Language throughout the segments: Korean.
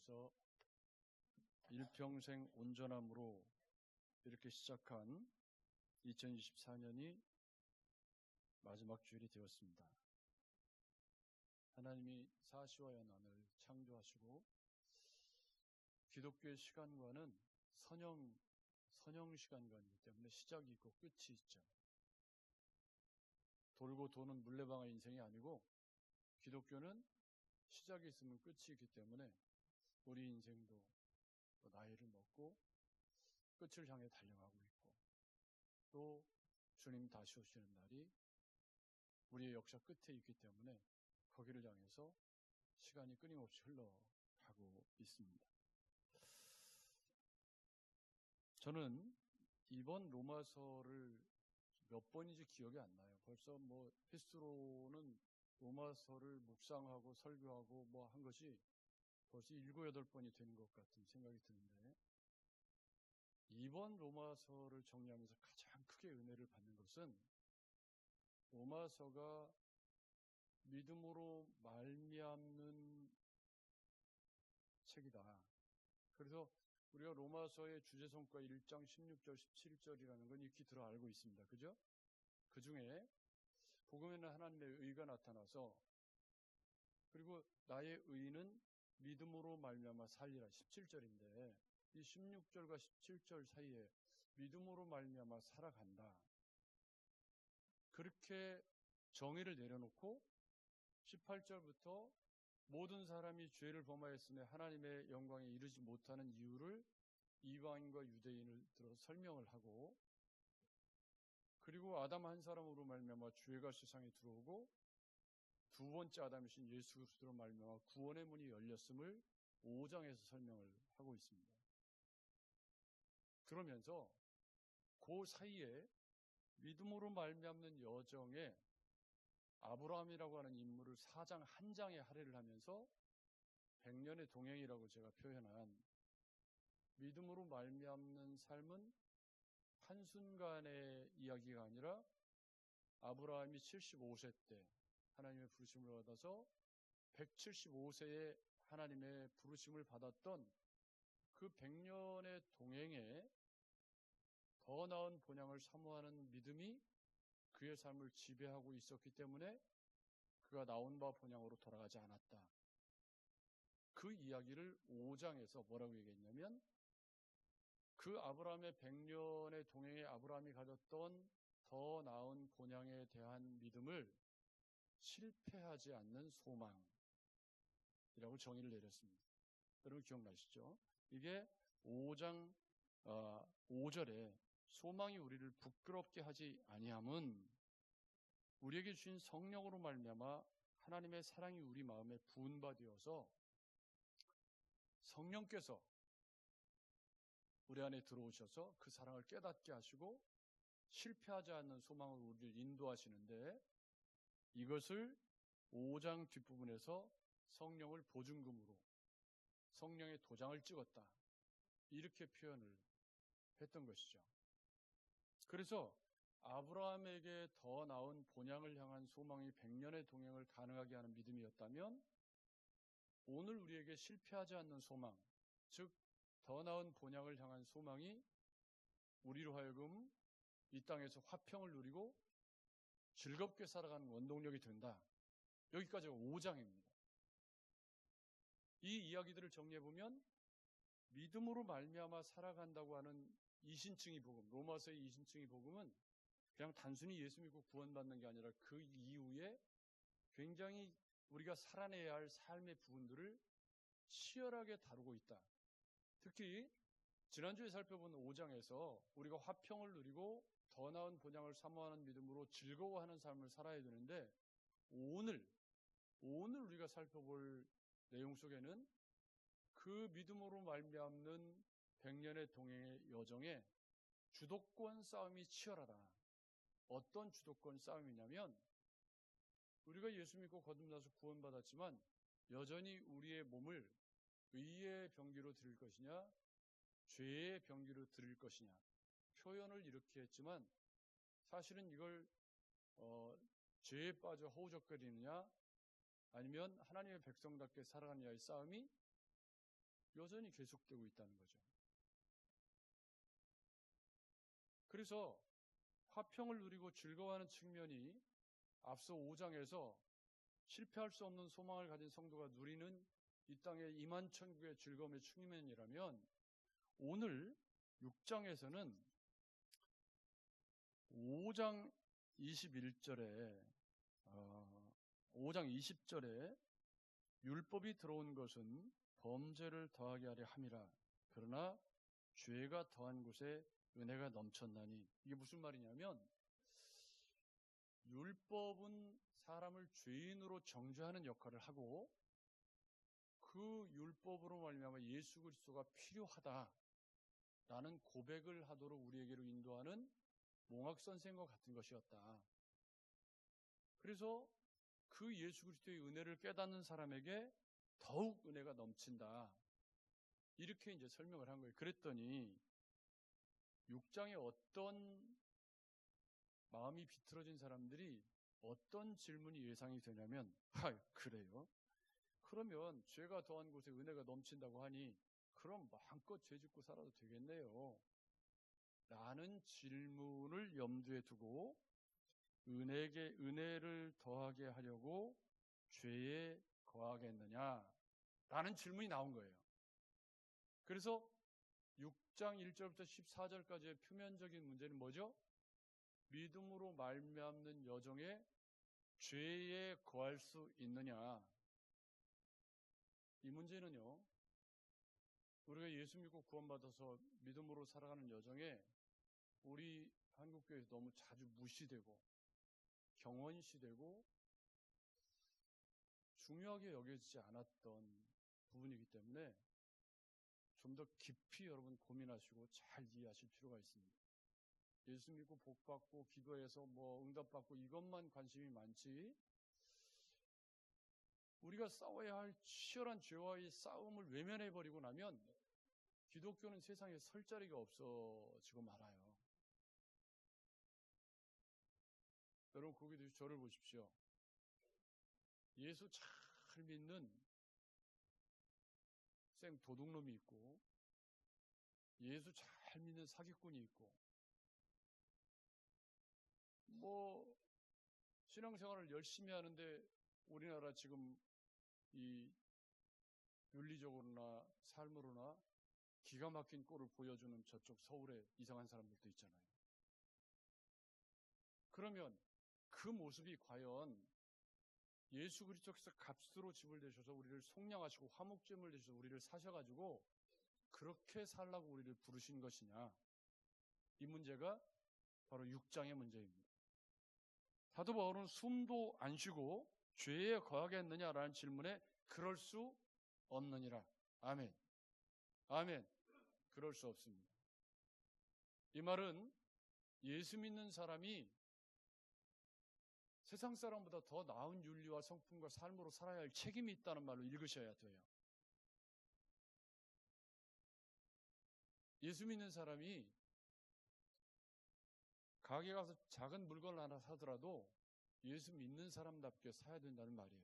하나님께서 일평생 온전함으로 이렇게 시작한 2024년이 마지막 주일이 되었습니다. 하나님이 사시와 연한을 창조하시고 기독교의 시간과는 선형 시간관이기 때문에 시작이 있고 끝이 있죠. 돌고 도는 물레방아 인생이 아니고 기독교는 시작이 있으면 끝이 있기 때문에 우리 인생도 나이를 먹고 끝을 향해 달려가고 있고 또 주님 다시 오시는 날이 우리의 역사 끝에 있기 때문에 거기를 향해서 시간이 끊임없이 흘러가고 있습니다. 저는 이번 로마서를 몇 번인지 기억이 안 나요. 벌써 횟수로는 로마서를 묵상하고 설교하고 한 것이 벌써 7, 8번이 되는 것 같은 생각이 드는데, 이번 로마서를 정리하면서 가장 크게 은혜를 받는 것은 로마서가 믿음으로 말미암는 책이다. 그래서 우리가 로마서의 주제성과 1장 16절, 17절이라는 건 익히 들어 알고 있습니다. 그죠? 그 중에 복음에는 하나님의 의가 나타나서 그리고 나의 의는 믿음으로 말미암아 살리라 17절인데 이 16절과 17절 사이에 믿음으로 말미암아 살아간다. 그렇게 정의를 내려놓고 18절부터 모든 사람이 죄를 범하였으며 하나님의 영광에 이르지 못하는 이유를 이방인과 유대인을 들어 설명을 하고, 그리고 아담 한 사람으로 말미암아 죄가 세상에 들어오고 두 번째 아담이신 예수 그리스도로 말미암아 구원의 문이 열렸음을 5장에서 설명을 하고 있습니다. 그러면서 그 사이에 믿음으로 말미암는 여정에 아브라함이라고 하는 인물을 4장 한 장에 할애를 하면서 100년의 동행이라고 제가 표현한 믿음으로 말미암는 삶은 한순간의 이야기가 아니라 아브라함이 75세 때 하나님의 부르심을 받아서 175세에 하나님의 부르심을 받았던 그 100년의 동행에 더 나은 본향을 사모하는 믿음이 그의 삶을 지배하고 있었기 때문에 그가 나온 바 본향으로 돌아가지 않았다. 그 이야기를 5장에서 뭐라고 얘기했냐면, 그 아브라함의 100년의 동행에 아브라함이 가졌던 더 나은 본향에 대한 믿음을 실패하지 않는 소망이라고 정의를 내렸습니다. 여러분 기억나시죠? 이게 5장 5절에 소망이 우리를 부끄럽게 하지 아니함은 우리에게 주신 성령으로 말미암아 하나님의 사랑이 우리 마음에 부은 바 되어서 성령께서 우리 안에 들어오셔서 그 사랑을 깨닫게 하시고 실패하지 않는 소망으로 우리를 인도하시는데, 이것을 5장 뒷부분에서 성령을 보증금으로 성령의 도장을 찍었다, 이렇게 표현을 했던 것이죠. 그래서 아브라함에게 더 나은 본향을 향한 소망이 100년의 동행을 가능하게 하는 믿음이었다면, 오늘 우리에게 실패하지 않는 소망, 즉 더 나은 본향을 향한 소망이 우리로 하여금 이 땅에서 화평을 누리고 즐겁게 살아가는 원동력이 된다. 여기까지가 5장입니다. 이 이야기들을 정리해보면 믿음으로 말미암아 살아간다고 하는 이신층이 복음, 로마서의 이신층이 복음은 그냥 단순히 예수 믿고 구원받는 게 아니라 그 이후에 굉장히 우리가 살아내야 할 삶의 부분들을 치열하게 다루고 있다. 특히 지난주에 살펴본 5장에서 우리가 화평을 누리고 더 나은 본향을 사모하는 믿음으로 즐거워하는 삶을 살아야 되는데, 오늘 우리가 살펴볼 내용 속에는 그 믿음으로 말미암는 100년의 동행의 여정에 주도권 싸움이 치열하다. 어떤 주도권 싸움이냐면, 우리가 예수 믿고 거듭나서 구원받았지만 여전히 우리의 몸을 의의 병기로 드릴 것이냐 죄의 병기로 드릴 것이냐, 표현을 이렇게 했지만 사실은 이걸 죄에 빠져 허우적거리느냐 아니면 하나님의 백성답게 살아가느냐의 싸움이 여전히 계속되고 있다는 거죠. 그래서 화평을 누리고 즐거워하는 측면이 앞서 5장에서 실패할 수 없는 소망을 가진 성도가 누리는 이 땅의 임한천국의 즐거움의 측면이라면, 오늘 6장에서는 5장 21절에 5장 20절에 율법이 들어온 것은 범죄를 더하게 하려 함이라. 그러나 죄가 더한 곳에 은혜가 넘쳤나니. 이게 무슨 말이냐면, 율법은 사람을 죄인으로 정죄하는 역할을 하고, 그 율법으로 말미암아 예수 그리스도가 필요하다라는 고백을 하도록 우리에게로 인도하는 몽학선생과 같은 것이었다. 그래서 그 예수 그리스도의 은혜를 깨닫는 사람에게 더욱 은혜가 넘친다. 이렇게 이제 설명을 한 거예요. 그랬더니 6장에 어떤 마음이 비틀어진 사람들이 어떤 질문이 예상이 되냐면, 그래요? 그러면 죄가 더한 곳에 은혜가 넘친다고 하니 그럼 마음껏 죄 짓고 살아도 되겠네요 라는 질문을 염두에 두고 은혜를 더하게 하려고 죄에 거하겠느냐 라는 질문이 나온 거예요. 그래서 6장 1절부터 14절까지의 표면적인 문제는 뭐죠? 믿음으로 말미암는 여정에 죄에 거할 수 있느냐. 이 문제는요, 우리가 예수 믿고 구원받아서 믿음으로 살아가는 여정에 우리 한국교회에서 너무 자주 무시되고 경원시되고 중요하게 여겨지지 않았던 부분이기 때문에 좀 더 깊이 여러분 고민하시고 잘 이해하실 필요가 있습니다. 예수 믿고 복받고 기도해서 응답받고 이것만 관심이 많지, 우리가 싸워야 할 치열한 죄와의 싸움을 외면해버리고 나면 기독교는 세상에 설 자리가 없어지고 말아요. 여러분, 거기도 저를 보십시오. 예수 잘 믿는 생 도둑놈이 있고, 예수 잘 믿는 사기꾼이 있고, 신앙생활을 열심히 하는데 우리나라 지금 이 윤리적으로나 삶으로나 기가 막힌 꼴을 보여주는 저쪽 서울에 이상한 사람들도 있잖아요. 그러면 그 모습이 과연 예수 그리스도께서 값으로 집을 내셔서 우리를 속량하시고 화목제물 내셔서 우리를 사셔가지고 그렇게 살라고 우리를 부르신 것이냐, 이 문제가 바로 6장의 문제입니다. 사도 바울은 숨도 안 쉬고 죄에 거하겠느냐라는 질문에 그럴 수 없느니라. 아멘. 아멘. 그럴 수 없습니다. 이 말은 예수 믿는 사람이 세상 사람보다 더 나은 윤리와 성품과 삶으로 살아야 할 책임이 있다는 말로 읽으셔야 돼요. 예수 믿는 사람이 가게 가서 작은 물건을 하나 사더라도 예수 믿는 사람답게 사야 된다는 말이에요.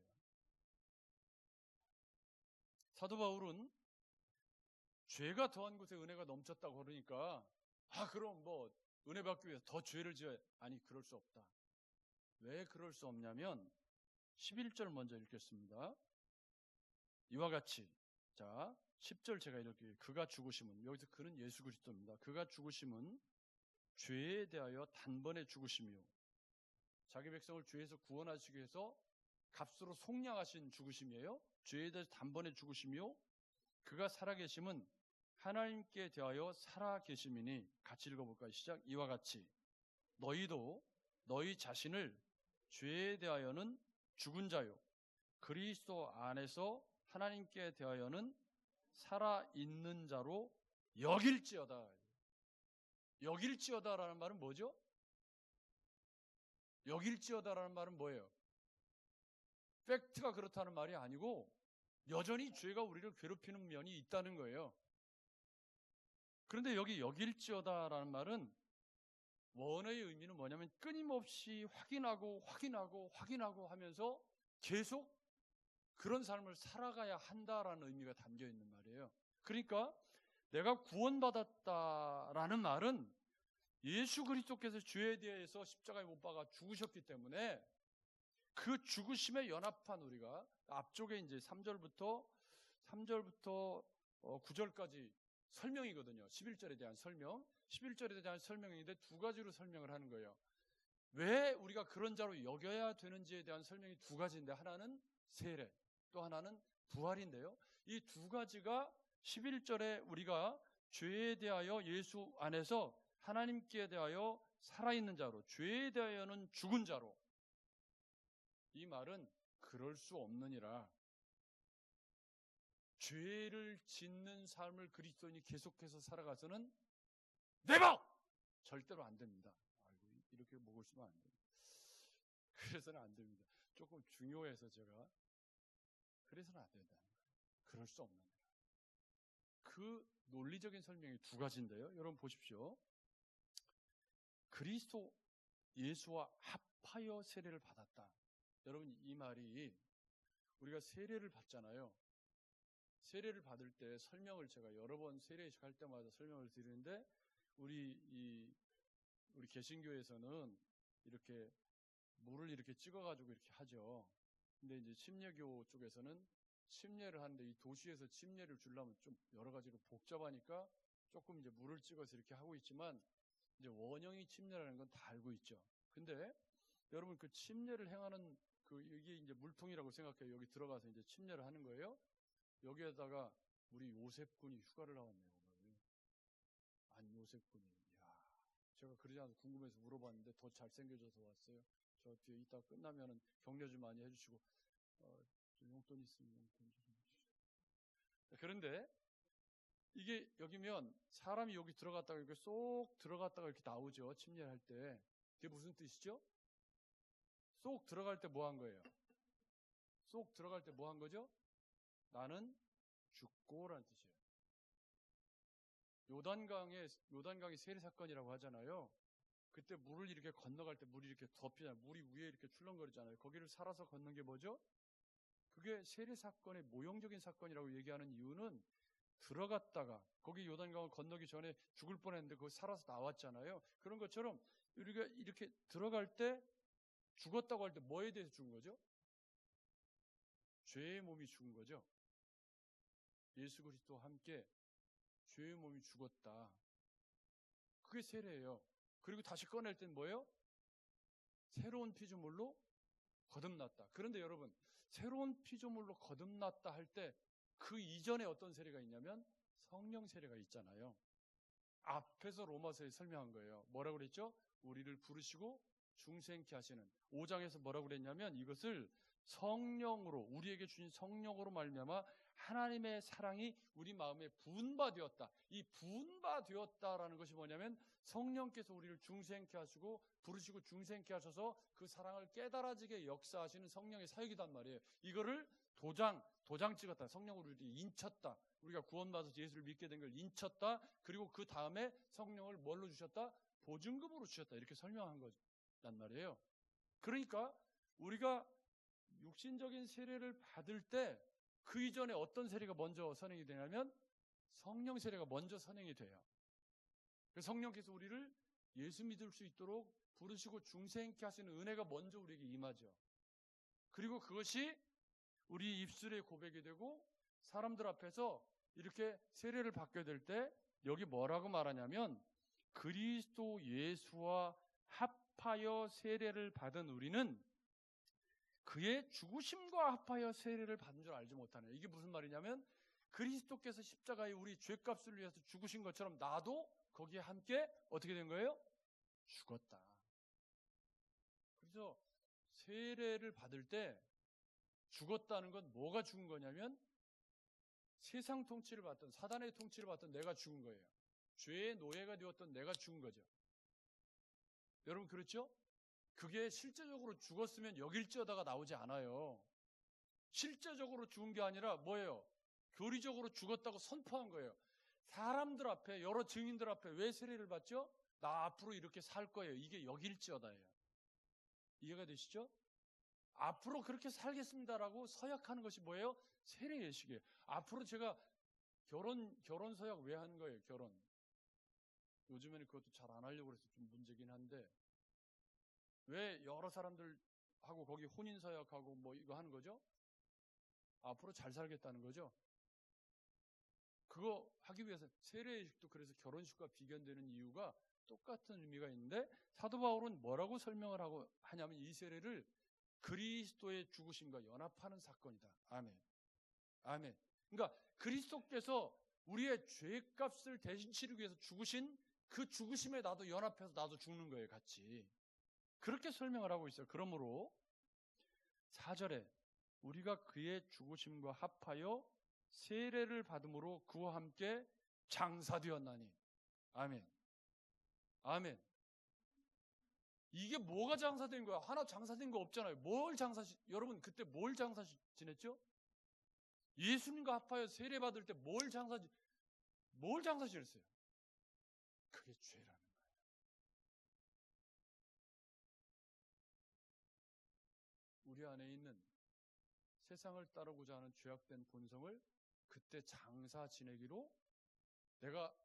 사도 바울은 죄가 더한 곳에 은혜가 넘쳤다고 그러니까 그럼 은혜 받기 위해서 더 죄를 지어야, 아니 그럴 수 없다. 왜 그럴 수 없냐면 11절 먼저 읽겠습니다. 이와 같이, 자 10절 제가 이렇게, 그가 죽으심은, 여기서 그는 예수 그리스도입니다. 그가 죽으심은 죄에 대하여 단번에 죽으심이요, 자기 백성을 죄에서 구원하시기 위해서 값으로 속량하신 죽으심이에요. 죄에 대해서 단번에 죽으심이요, 그가 살아계심은 하나님께 대하여 살아계심이니. 같이 읽어볼까요? 시작. 이와 같이 너희도 너희 자신을 죄에 대하여는 죽은 자요 그리스도 안에서 하나님께 대하여는 살아있는 자로 여길지어다. 여길지어다라는 말은 뭐죠? 여길지어다라는 말은 뭐예요? 팩트가 그렇다는 말이 아니고 여전히 죄가 우리를 괴롭히는 면이 있다는 거예요. 그런데 여기 여길지어다라는 말은 원어의 의미는 뭐냐면 끊임없이 확인하고 하면서 계속 그런 삶을 살아가야 한다라는 의미가 담겨 있는 말이에요. 그러니까 내가 구원받았다라는 말은 예수 그리스도께서 죄에 대해서 십자가에 못 박아 죽으셨기 때문에 그 죽으심에 연합한 우리가 앞쪽에 이제 3절부터 9절까지 설명이거든요. 11절에 대한 설명. 11절에 대한 설명인데 두 가지로 설명을 하는 거예요. 왜 우리가 그런 자로 여겨야 되는지에 대한 설명이 두 가지인데 하나는 세례, 또 하나는 부활인데요. 이 두 가지가 11절에 우리가 죄에 대하여 예수 안에서 하나님께 대하여 살아있는 자로, 죄에 대하여는 죽은 자로, 이 말은 그럴 수 없느니라. 죄를 짓는 삶을 그리스도인이 계속해서 살아가서는 네버! 절대로 안 됩니다. 아이고, 이렇게 목을 쓰면 안 됩니다. 그래서는 안 됩니다. 조금 중요해서 제가 그래서는 안 된다는 거예요. 그럴 수 없는 거예요. 그 논리적인 설명이 두 가지인데요. 여러분 보십시오. 그리스도 예수와 합하여 세례를 받았다. 여러분 이 말이 우리가 세례를 받잖아요. 세례를 받을 때 설명을 제가 여러 번 세례식 할 때마다 설명을 드리는데 우리 개신교에서는 이렇게 물을 이렇게 찍어가지고 이렇게 하죠. 근데 이제 침례교 쪽에서는 침례를 하는데 이 도시에서 침례를 주려면 좀 여러 가지로 복잡하니까 조금 이제 물을 찍어서 이렇게 하고 있지만 이제 원형이 침례라는 건 다 알고 있죠. 근데 여러분 그 침례를 행하는 이게 이제 물통이라고 생각해요. 여기 들어가서 이제 침례를 하는 거예요. 여기에다가 우리 요셉군이 휴가를 나왔네요. 아니 요셉군이 제가 그러지 않아서 궁금해서 물어봤는데 더 잘생겨져서 왔어요. 저 뒤에 이따 끝나면은 격려 좀 많이 해주시고 좀 용돈 있으면 용돈 좀 주시죠. 그런데 이게 여기면 사람이 여기 들어갔다가 이렇게 쏙 들어갔다가 이렇게 나오죠. 침례할 때. 그게 무슨 뜻이죠? 쏙 들어갈 때 뭐 한 거예요? 쏙 들어갈 때 뭐 한 거죠? 나는 죽고라는 뜻이에요. 요단강의 세례 사건이라고 하잖아요. 그때 물을 이렇게 건너갈 때 물이 이렇게 덮이잖아요. 물이 위에 이렇게 출렁거리잖아요. 거기를 살아서 걷는 게 뭐죠? 그게 세례 사건의 모형적인 사건이라고 얘기하는 이유는 들어갔다가 거기 요단강을 건너기 전에 죽을 뻔했는데 그거 살아서 나왔잖아요. 그런 것처럼 우리가 이렇게 들어갈 때 죽었다고 할 때 뭐에 대해서 죽은 거죠? 죄의 몸이 죽은 거죠. 예수 그리스도와 함께 죄의 몸이 죽었다. 그게 세례예요. 그리고 다시 꺼낼 땐 뭐예요? 새로운 피조물로 거듭났다. 그런데 여러분, 새로운 피조물로 거듭났다 할 때 그 이전에 어떤 세례가 있냐면 성령 세례가 있잖아요. 앞에서 로마서에 설명한 거예요. 뭐라고 그랬죠? 우리를 부르시고 중생케 하시는 5장에서 뭐라고 그랬냐면 이것을 성령으로 우리에게 주신 성령으로 말미암아 하나님의 사랑이 우리 마음에 부은바되었다. 이 부은바되었다라는 것이 뭐냐면 성령께서 우리를 중생케 하시고 부르시고 중생케 하셔서 그 사랑을 깨달아지게 역사하시는 성령의 사역이단 말이에요. 이거를 도장 찍었다. 성령으로 우리를 인쳤다. 우리가 구원받아서 예수를 믿게 된 걸 인쳤다. 그리고 그 다음에 성령을 뭘로 주셨다? 보증금으로 주셨다. 이렇게 설명한 거란 말이에요. 그러니까 우리가 육신적인 세례를 받을 때 그 이전에 어떤 세례가 먼저 선행이 되냐면 성령 세례가 먼저 선행이 돼요. 성령께서 우리를 예수 믿을 수 있도록 부르시고 중생케 하시는 은혜가 먼저 우리에게 임하죠. 그리고 그것이 우리 입술의 고백이 되고 사람들 앞에서 이렇게 세례를 받게 될 때 여기 뭐라고 말하냐면 그리스도 예수와 합하여 세례를 받은 우리는 그의 죽으심과 합하여 세례를 받은 줄 알지 못하네. 이게 무슨 말이냐면 그리스도께서 십자가에 우리 죄값을 위해서 죽으신 것처럼 나도 거기에 함께 어떻게 된 거예요? 죽었다. 그래서 세례를 받을 때 죽었다는 건 뭐가 죽은 거냐면 세상 통치를 받던 사단의 통치를 받던 내가 죽은 거예요. 죄의 노예가 되었던 내가 죽은 거죠. 여러분 그렇죠? 그게 실제적으로 죽었으면 여길지어다가 나오지 않아요. 실제적으로 죽은 게 아니라 뭐예요? 교리적으로 죽었다고 선포한 거예요. 사람들 앞에 여러 증인들 앞에 왜 세례를 받죠? 나 앞으로 이렇게 살 거예요. 이게 여길지어다예요. 이해가 되시죠? 앞으로 그렇게 살겠습니다라고 서약하는 것이 뭐예요? 세례 예식이에요. 앞으로 제가 결혼 서약 왜 하는 거예요? 결혼. 요즘에는 그것도 잘 안 하려고 해서 좀 문제긴 한데, 왜 여러 사람들하고 거기 혼인 서약하고 뭐 이거 하는 거죠? 앞으로 잘 살겠다는 거죠. 그거 하기 위해서 세례 예식도 그래서 결혼식과 비견되는 이유가 똑같은 의미가 있는데, 사도 바울은 뭐라고 설명을 하고 하냐면 이 세례를 그리스도의 죽으심과 연합하는 사건이다. 아멘. 아멘. 그러니까 그리스도께서 우리의 죄값을 대신 치르기 위해서 죽으신 그 죽으심에 나도 연합해서 나도 죽는 거예요, 같이. 그렇게 설명을 하고 있어요. 그러므로 4절에 우리가 그의 죽으심과 합하여 세례를 받음으로 그와 함께 장사되었나니. 아멘. 아멘. 이게 뭐가 장사된 거야? 하나 장사된 거 없잖아요. 여러분 그때 뭘 장사 지냈죠? 예수님과 합하여 세례 받을 때 뭘 장사 지냈어요? 그게 죄라는 거예요. 우리 안에 있는 세상을 따르고자 하는 죄악된 본성을 그때 장사 지내기로 내가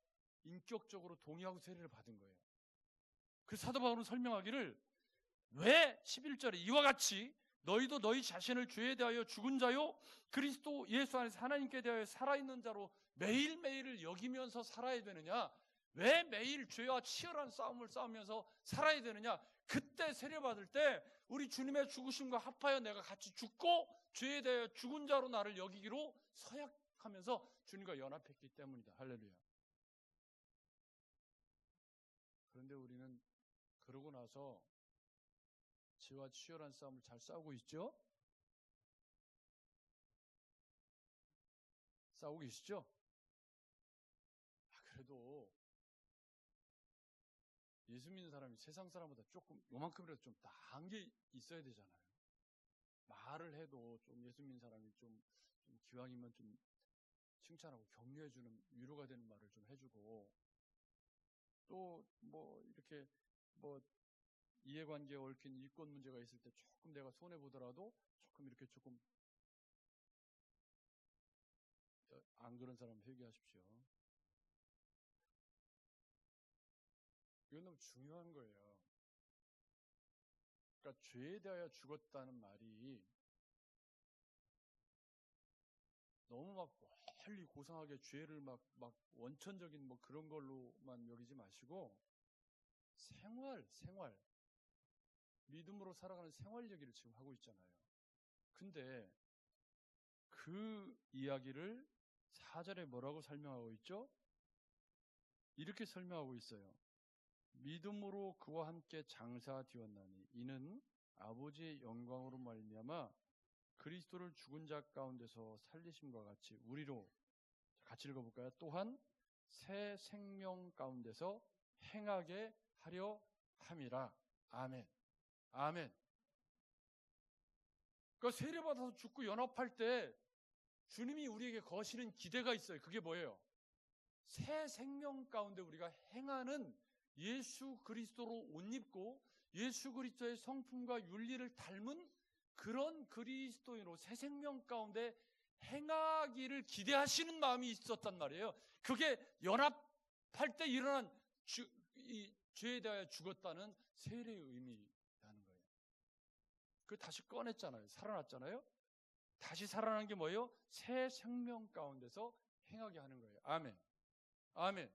인격적으로 동의하고 세례를 받은 거예요. 그 사도 바울은 설명하기를, 왜 11절에 이와 같이 너희도 너희 자신을 죄에 대하여 죽은 자요 그리스도 예수 안에서 하나님께 대하여 살아있는 자로 매일매일을 여기면서 살아야 되느냐? 왜 매일 죄와 치열한 싸움을 싸우면서 살아야 되느냐? 그때 세례받을 때 우리 주님의 죽으심과 합하여 내가 같이 죽고 죄에 대하여 죽은 자로 나를 여기기로 서약하면서 주님과 연합했기 때문이다. 할렐루야. 그런데 우리는 그러고 나서 죄와 치열한 싸움을 잘 싸우고 있죠? 싸우고 계시죠? 그래도 예수 믿는 사람이 세상 사람보다 조금 요만큼이라도 좀 나은 게 있어야 되잖아요. 말을 해도 좀 예수 믿는 사람이 좀 기왕이면 좀 칭찬하고 격려해주는, 위로가 되는 말을 좀 해주고, 또 뭐 이렇게 뭐 이해관계에 얽힌 이권 문제가 있을 때 조금 내가 손해보더라도 조금 이렇게 조금, 안 그런 사람 회개하십시오. 이건 너무 중요한 거예요. 그러니까 죄에 대하여 죽었다는 말이 너무 막 멀리 고상하게 죄를 막 원천적인 뭐 그런 걸로만 여기지 마시고, 생활 믿음으로 살아가는 생활 얘기를 지금 하고 있잖아요. 근데 그 이야기를 4절에 뭐라고 설명하고 있죠? 이렇게 설명하고 있어요. 믿음으로 그와 함께 장사되었나니 이는 아버지의 영광으로 말미암아 그리스도를 죽은 자 가운데서 살리심과 같이 우리로, 같이 읽어볼까요? 또한 새 생명 가운데서 행하게 하려 함이라. 아멘. 아멘. 그러니까 세례받아서 죽고 연합할 때 주님이 우리에게 거시는 기대가 있어요. 그게 뭐예요? 새 생명 가운데 우리가 행하는, 예수 그리스도로 옷 입고 예수 그리스도의 성품과 윤리를 닮은 그런 그리스도인으로 새 생명 가운데 행하기를 기대하시는 마음이 있었단 말이에요. 그게 연합할 때 일어난 이 죄에 대하여 죽었다는 세례의 의미라는 거예요. 그 다시 꺼냈잖아요. 살아났잖아요. 다시 살아난 게 뭐예요? 새 생명 가운데서 행하게 하는 거예요. 아멘. 아멘.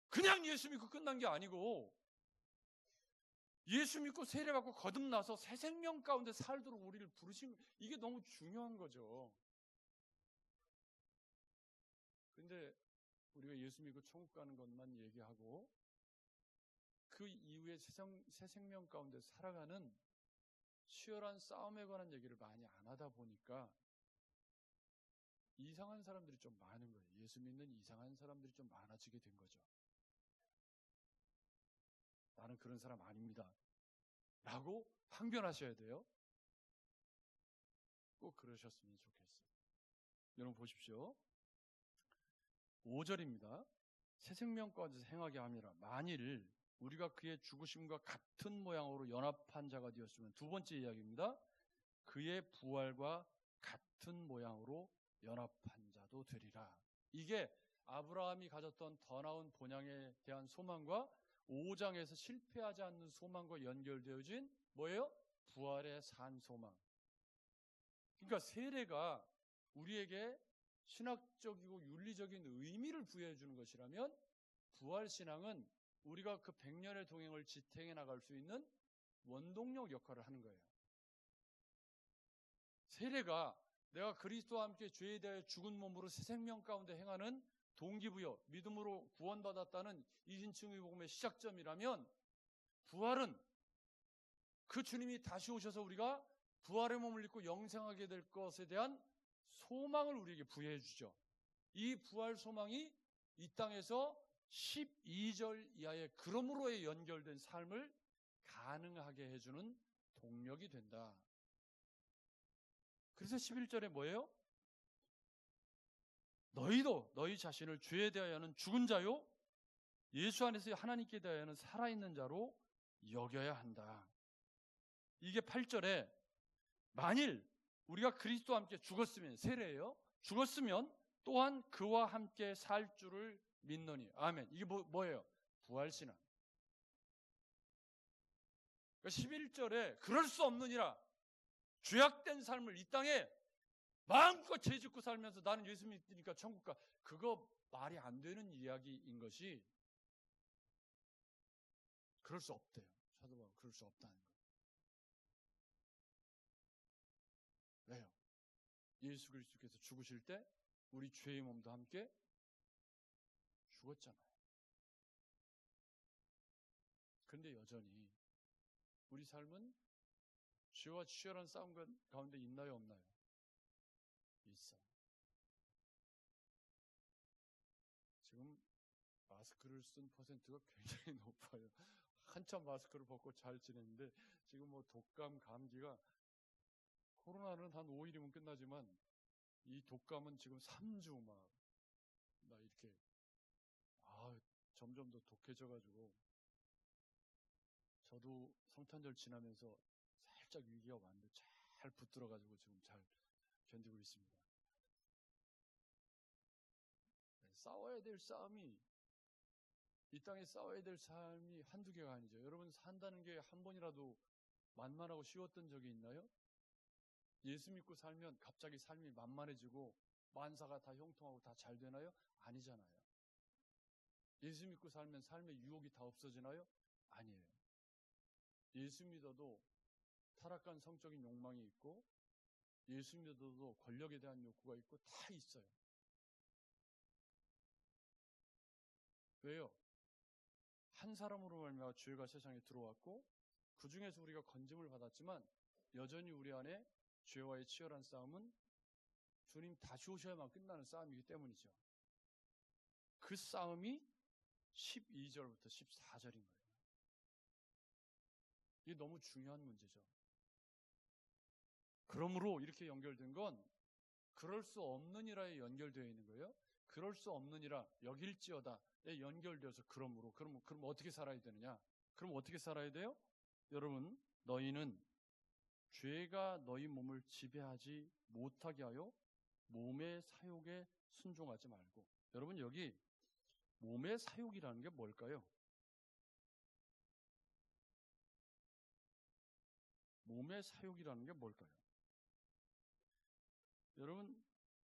그냥 예수 믿고 끝난 게 아니고, 예수 믿고 세례받고 거듭나서 새 생명 가운데 살도록 우리를 부르신, 이게 너무 중요한 거죠. 근데 우리가 예수 믿고 천국 가는 것만 얘기하고 그 이후에 새 생명 가운데 살아가는 치열한 싸움에 관한 얘기를 많이 안 하다 보니까 이상한 사람들이 좀 많은 거예요. 예수 믿는 이상한 사람들이 좀 많아지게 된 거죠. 나는 그런 사람 아닙니다 라고 항변하셔야 돼요. 꼭 그러셨으면 좋겠어요. 여러분 보십시오. 5절입니다. 새 생명 가운데서 행하게 함이라. 만일 우리가 그의 죽으심과 같은 모양으로 연합한 자가 되었으면, 두 번째 이야기입니다. 그의 부활과 같은 모양으로 연합한 자도 되리라. 이게 아브라함이 가졌던 더 나은 본향에 대한 소망과 5장에서 실패하지 않는 소망과 연결되어진 뭐예요? 부활의 산 소망. 그러니까 세례가 우리에게 신학적이고 윤리적인 의미를 부여해 주는 것이라면, 부활신앙은 우리가 그 100년의 동행을 지탱해 나갈 수 있는 원동력 역할을 하는 거예요. 세례가 내가 그리스도와 함께 죄에 대해 죽은 몸으로 새 생명 가운데 행하는 동기부여, 믿음으로 구원받았다는 이신층의 복음의 시작점이라면, 부활은 그 주님이 다시 오셔서 우리가 부활의 몸을 입고 영생하게 될 것에 대한 소망을 우리에게 부여해 주죠. 이 부활 소망이 이 땅에서 12절 이하의 그러므로에 연결된 삶을 가능하게 해주는 동력이 된다. 그래서 11절에 뭐예요? 너희도 너희 자신을 죄에 대하여는 죽은 자요, 예수 안에서 하나님께 대하여는 살아있는 자로 여겨야 한다. 이게 8절에 만일 우리가 그리스도와 함께 죽었으면, 세례예요. 죽었으면 또한 그와 함께 살 줄을 믿노니. 아멘. 이게 뭐예요? 부활신앙. 11절에 그럴 수 없느니라. 죄악된 삶을 이 땅에 마음껏 죄 짓고 살면서 나는 예수 믿으니까 천국 가. 그거 말이 안 되는 이야기인 것이, 그럴 수 없대요. 사도바울은 그럴 수 없다는 거예요. 왜요? 예수 그리스도께서 죽으실 때 우리 죄의 몸도 함께 죽었잖아요. 그런데 여전히 우리 삶은 죄와 치열한 싸움 가운데 있나요, 없나요? 있어요. 지금 마스크를 쓴 퍼센트가 굉장히 높아요. 한참 마스크를 벗고 잘 지냈는데 지금 뭐 독감, 감기가, 코로나는 한 5일이면 끝나지만 이 독감은 지금 3주 막 이렇게 점점 더 독해져가지고, 저도 성탄절 지나면서 살짝 위기가 왔는데 잘 붙들어가지고 지금 잘 견디고 있습니다. 싸워야 될 싸움이, 이 땅에 싸워야 될 삶이 한두 개가 아니죠. 여러분, 산다는 게 한 번이라도 만만하고 쉬웠던 적이 있나요? 예수 믿고 살면 갑자기 삶이 만만해지고 만사가 다 형통하고 다 잘 되나요? 아니잖아요. 예수 믿고 살면 삶의 유혹이 다 없어지나요? 아니에요. 예수 믿어도 타락한 성적인 욕망이 있고, 예수 믿어도 권력에 대한 욕구가 있고 다 있어요. 왜요? 한 사람으로 말미암아 죄가 세상에 들어왔고, 그 중에서 우리가 건짐을 받았지만 여전히 우리 안에 죄와의 치열한 싸움은 주님 다시 오셔야만 끝나는 싸움이기 때문이죠. 그 싸움이 12절부터 14절인 거예요. 이게 너무 중요한 문제죠. 그러므로 이렇게 연결된 건 그럴 수 없느니라에 연결되어 있는 거예요. 그럴 수 없느니라, 여길지어다에 연결되어서 그러므로. 그럼 어떻게 살아야 되느냐? 그럼 어떻게 살아야 돼요? 여러분, 너희는 죄가 너희 몸을 지배하지 못하게 하여 몸의 사욕에 순종하지 말고. 여러분, 여기 몸의 사욕이라는 게 뭘까요? 몸의 사욕이라는 게 뭘까요? 여러분,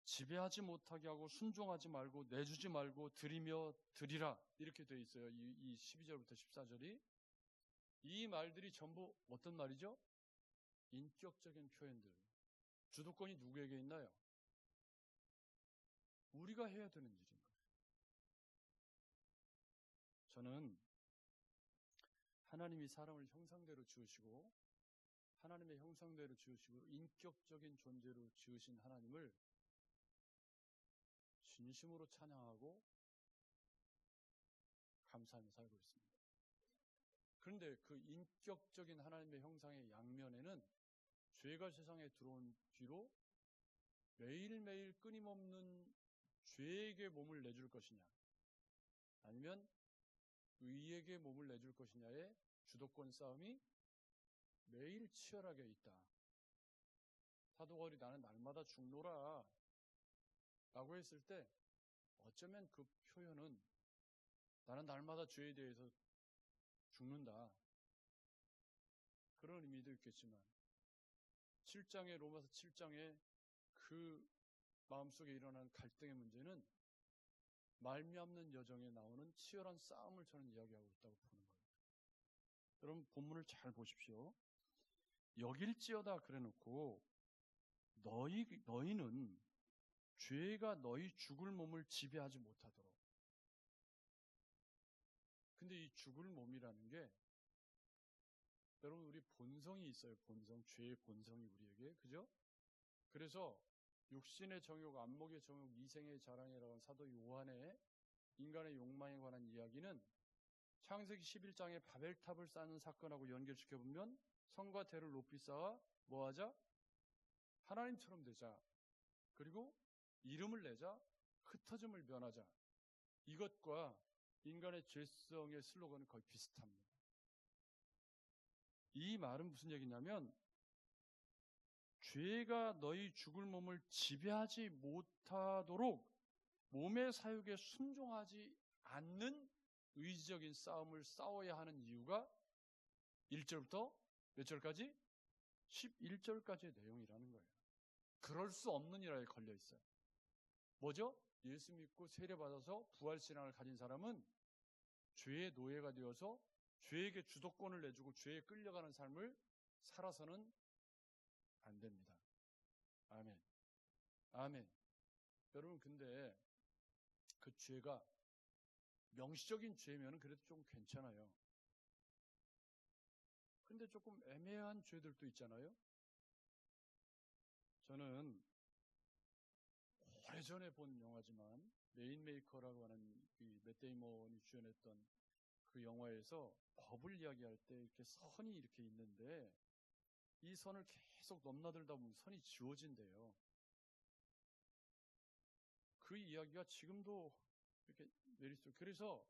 지배하지 못하게 하고 순종하지 말고 내주지 말고 드리며 드리라, 이렇게 되어 있어요. 이 12절부터 14절이. 이 말들이 전부 어떤 말이죠? 인격적인 표현들. 주도권이 누구에게 있나요? 우리가 해야 되는 일인 거예요. 저는 하나님이 사람을 형상대로 지으시고, 하나님의 형상대로 지으시고 인격적인 존재로 지으신 하나님을 진심으로 찬양하고 감사하며 살고 있습니다. 그런데 그 인격적인 하나님의 형상의 양면에는 죄가 세상에 들어온 뒤로 매일매일 끊임없는 죄에게 몸을 내줄 것이냐, 아니면 의에게 몸을 내줄 것이냐의 주도권 싸움이 매일 치열하게 있다. 사도 바울이 나는 날마다 죽노라 라고 했을 때 어쩌면 그 표현은 나는 날마다 죄에 대해서 죽는다, 그런 의미도 있겠지만 7장의 로마서 7장의 그 마음속에 일어나는 갈등의 문제는 말미암는 여정에 나오는 치열한 싸움을 저는 이야기하고 있다고 보는 겁니다. 여러분 본문을 잘 보십시오. 여길지어다 그래놓고 너희는 죄가 너희 죽을 몸을 지배하지 못하도록. 근데 이 죽을 몸이라는 게 여러분 우리 본성이 있어요. 본성, 죄의 본성이 우리에게, 그죠? 그래서 육신의 정욕, 안목의 정욕, 이생의 자랑이라고 하는 사도 요한의 인간의 욕망에 관한 이야기는 창세기 11장의 바벨탑을 쌓는 사건하고 연결시켜보면 성과 대를 높이 쌓아 뭐하자? 하나님처럼 되자. 그리고 이름을 내자. 흩어짐을 면하자. 이것과 인간의 죄성의 슬로건은 거의 비슷합니다. 이 말은 무슨 얘기냐면 죄가 너희 죽을 몸을 지배하지 못하도록 몸의 사욕에 순종하지 않는 의지적인 싸움을 싸워야 하는 이유가 1절부터 몇 절까지? 11절까지의 내용이라는 거예요. 그럴 수 없는 일에 걸려 있어요. 뭐죠? 예수 믿고 세례받아서 부활신앙을 가진 사람은 죄의 노예가 되어서 죄에게 주도권을 내주고 죄에 끌려가는 삶을 살아서는 안 됩니다. 아멘. 아멘. 여러분 근데 그 죄가 명시적인 죄면 그래도 좀 괜찮아요. 근데 조금 애매한 죄들도 있잖아요. 저는 오래전에 본 영화지만 레인메이커라고 하는 맷 데이먼이 주연했던 그 영화에서 법을 이야기할 때 이렇게 선이 이렇게 있는데 이 선을 계속 넘나들다 보면 선이 지워진대요. 그 이야기가 지금도 이렇게 내리죠. 그래서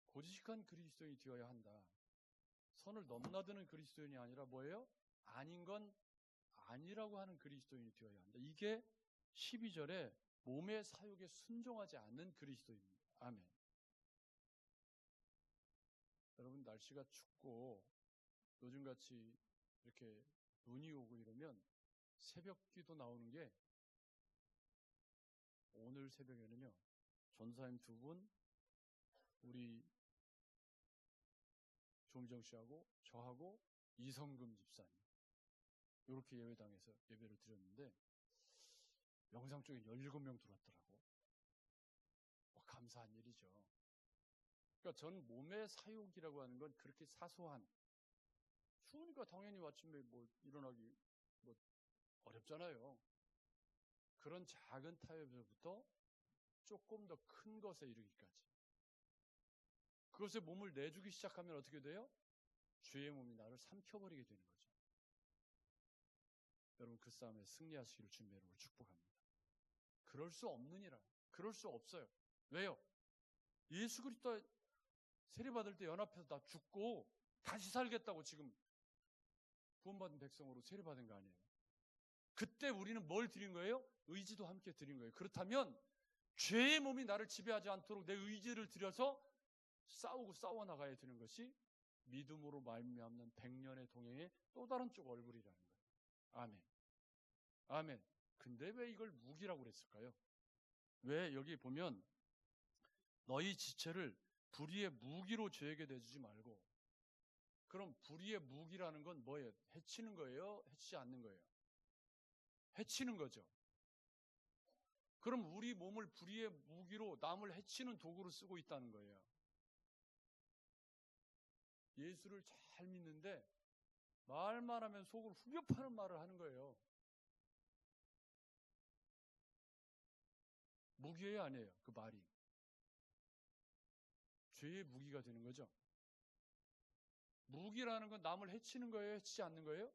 고지식한 그리스도인이 되어야 한다. 선을 넘나드는 그리스도인이 아니라 뭐예요? 아닌 건 아니라고 하는 그리스도인이 되어야 한다. 이게 12절에 몸의 사욕에 순종하지 않는 그리스도입니다. 아멘. 여러분 날씨가 춥고 요즘같이 이렇게 눈이 오고 이러면 새벽기도 나오는 게 오늘 새벽에는요. 전사님 2분, 우리 조미정 씨하고 저하고 이성금 집사님 이렇게 예배당에서 예배를 드렸는데 영상 쪽에 17명 들어왔더라고. 감사한 일이죠. 그러니까 저는 몸의 사욕이라고 하는 건 그렇게 사소한, 추우니까 당연히 아침에 뭐 일어나기 뭐 어렵잖아요. 그런 작은 타협에서부터 조금 더 큰 것에 이르기까지. 그것에 몸을 내주기 시작하면 어떻게 돼요? 죄의 몸이 나를 삼켜버리게 되는 거죠. 여러분 그 싸움에 승리하시기를 주님의 이름으로 축복합니다. 그럴 수 없느니라. 그럴 수 없어요. 왜요? 예수 그리스도 세례받을 때 연합해서 다 죽고 다시 살겠다고 지금 구원받은 백성으로 세례받은 거 아니에요. 그때 우리는 뭘 드린 거예요? 의지도 함께 드린 거예요. 그렇다면 죄의 몸이 나를 지배하지 않도록 내 의지를 들여서 싸우고 싸워나가야 되는 것이 믿음으로 말미암는 100년의 동행의 또 다른 쪽 얼굴이라는 거예요. 아멘. 아멘. 근데 왜 이걸 무기라고 그랬을까요? 왜 여기 보면 너희 지체를 불의의 무기로 죄에게 내주지 말고, 그럼 불의의 무기라는 건 뭐예요? 해치는 거예요? 해치지 않는 거예요? 해치는 거죠. 그럼 우리 몸을 불의의 무기로 남을 해치는 도구로 쓰고 있다는 거예요. 예수를 잘 믿는데 말만 하면 속으로 후벼 파는 말을 하는 거예요. 무기예요, 아니에요? 그 말이. 죄의 무기가 되는 거죠. 무기라는 건 남을 해치는 거예요? 해치지 않는 거예요?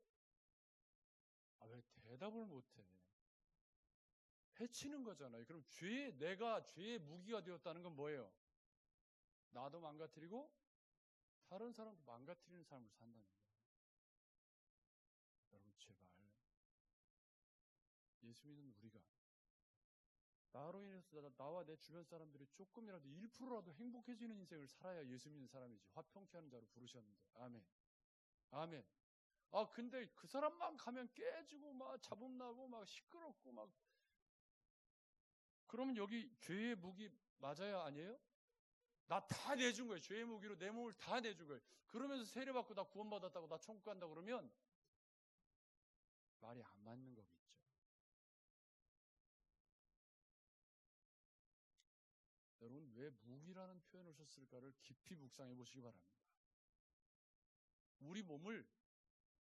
왜 대답을 못해? 해치는 거잖아요. 그럼 내가 죄의 무기가 되었다는 건 뭐예요? 나도 망가뜨리고 다른 사람도 망가뜨리는 삶을 산다는 거예요. 여러분 제발 예수 믿는 우리가 나로 인해서 나와 내 주변 사람들이 조금이라도 1%라도 행복해지는 인생을 살아야 예수 믿는 사람이지. 화평케 하는 자로 부르셨는데. 아멘. 아멘. 근데 그 사람만 가면 깨지고 막 잡음나고 막 시끄럽고 막 그러면 여기 죄의 무기 맞아요? 아니에요? 나 다 내준 거예요. 죄의 무기로 내 몸을 다 내준 거예요. 그러면서 세례받고 나 구원받았다고 나 천국 간다 그러면 말이 안 맞는 거겠죠. 여러분 왜 무기라는 표현을 썼을까를 깊이 묵상해 보시기 바랍니다. 우리 몸을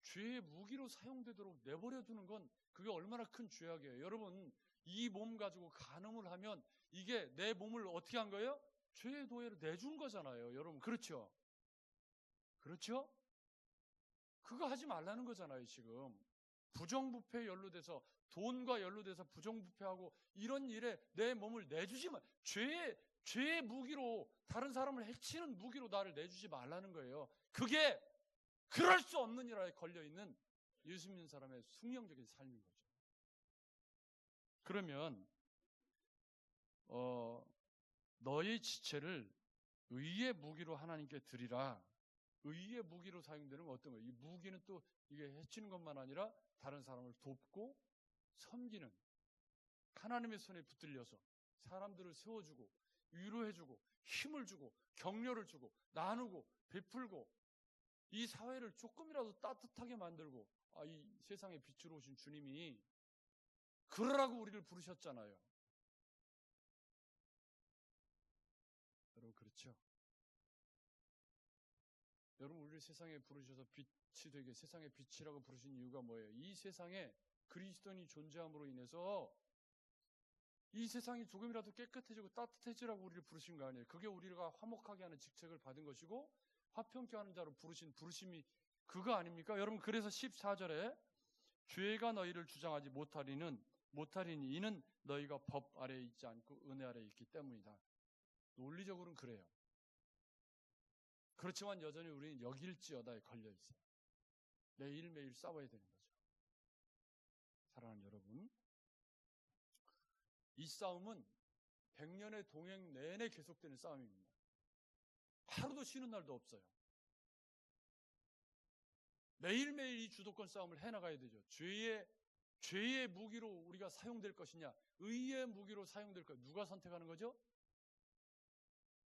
죄의 무기로 사용되도록 내버려 두는 건 그게 얼마나 큰 죄악이에요. 여러분 이 몸 가지고 간음을 하면 이게 내 몸을 어떻게 한 거예요? 죄의 도회로 내준 거잖아요. 여러분 그렇죠? 그렇죠? 그거 하지 말라는 거잖아요. 지금 부정부패에 연루돼서 돈과 연루돼서 부정부패하고 이런 일에 내 몸을 내주지 마. 죄의 무기로 다른 사람을 해치는 무기로 나를 내주지 말라는 거예요. 그게 그럴 수 없는 일에 걸려있는 예수 믿는 사람의 숙명적인 삶인 거죠. 그러면 너의 지체를 의의 무기로 하나님께 드리라. 의의 무기로 사용되는 건 어떤 거예요? 이 무기는 또 이게 해치는 것만 아니라 다른 사람을 돕고 섬기는 하나님의 손에 붙들려서 사람들을 세워주고 위로해주고 힘을 주고 격려를 주고 나누고 베풀고 이 사회를 조금이라도 따뜻하게 만들고 이 세상에 빛으로 오신 주님이 그러라고 우리를 부르셨잖아요. 여러분 그렇죠? 여러분 우리를 세상에 부르셔서 빛이 되게 세상의 빛이라고 부르신 이유가 뭐예요? 이 세상에 그리스도인이 존재함으로 인해서 이 세상이 조금이라도 깨끗해지고 따뜻해지라고 우리를 부르신 거 아니에요? 그게 우리가 화목하게 하는 직책을 받은 것이고 화평케 하는 자로 부르신 부르심이 그거 아닙니까? 여러분 그래서 14절에 죄가 너희를 주장하지 못하리니 이는 너희가 법 아래에 있지 않고 은혜 아래에 있기 때문이다. 논리적으로는 그래요. 그렇지만 여전히 우리는 여길지어다에 걸려있어요. 매일매일 싸워야 되는 거죠. 사랑하는 여러분, 이 싸움은 100년의 동행 내내 계속되는 싸움입니다. 하루도 쉬는 날도 없어요. 매일매일 이 주도권 싸움을 해나가야 되죠. 죄의 무기로 우리가 사용될 것이냐, 의의 무기로 사용될 것, 누가 선택하는 거죠?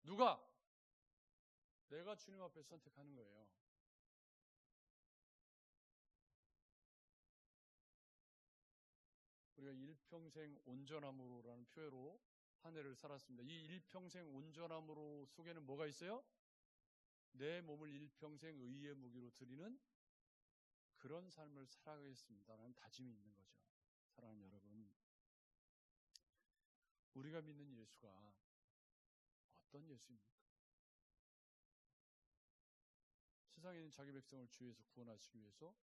누가? 내가 주님 앞에 선택하는 거예요. 우리가 일평생 온전함으로라는 표현으로 한 해를 살았습니다. 이 일평생 온전함으로 속에는 뭐가 있어요? 내 몸을 일평생 의의 무기로 드리는 그런 삶을 살아가겠습니다라는 다짐이 있는 거죠. 사랑하는 여러분, 우리가 믿는 예수가 어떤 예수입니까? 세상에 있는 자기 백성을 주에서 구원하시기 위해서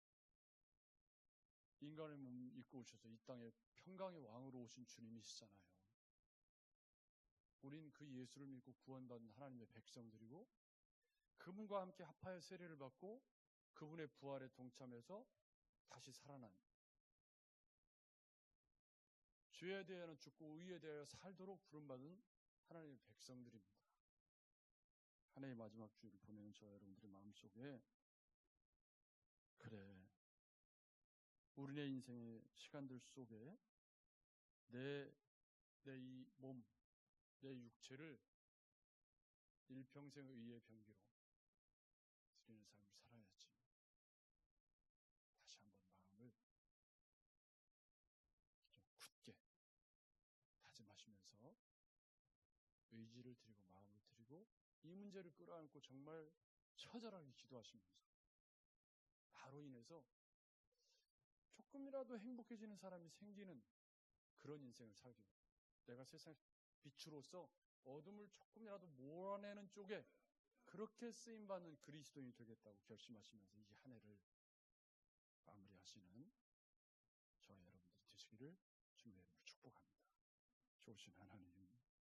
인간의 몸 입고 오셔서 이 땅에 평강의 왕으로 오신 주님이시잖아요. 우린 그 예수를 믿고 구원받은 하나님의 백성들이고 그분과 함께 합하여 세례를 받고 그분의 부활에 동참해서 다시 살아난 죄에 대하여는 죽고 의에 대하여 살도록 부름받은 하나님의 백성들입니다. 한 해의 마지막 주일을 보내는 저 여러분들의 마음속에 그래, 우리의 인생의 시간들 속에 내 이 몸, 내 육체를 일평생 의의 병기로 드리는 삶을 살아야지. 다시 한번 마음을 좀 굳게 다짐하시면서 의지를 드리고 마음을 드리고 이 문제를 끌어안고 정말 처절하게 기도하시면서 나로 인해서 조금이라도 행복해지는 사람이 생기는 그런 인생을 살기 바랍니다. 내가 세상 빛으로서 어둠을 조금이라도 몰아내는 쪽에 그렇게 쓰임받는 그리스도인이 되겠다고 결심하시면서 이 한 해를 마무리하시는 저와 여러분들이 되시기를 주님의 이름으로 축복합니다. 좋으신 하나님,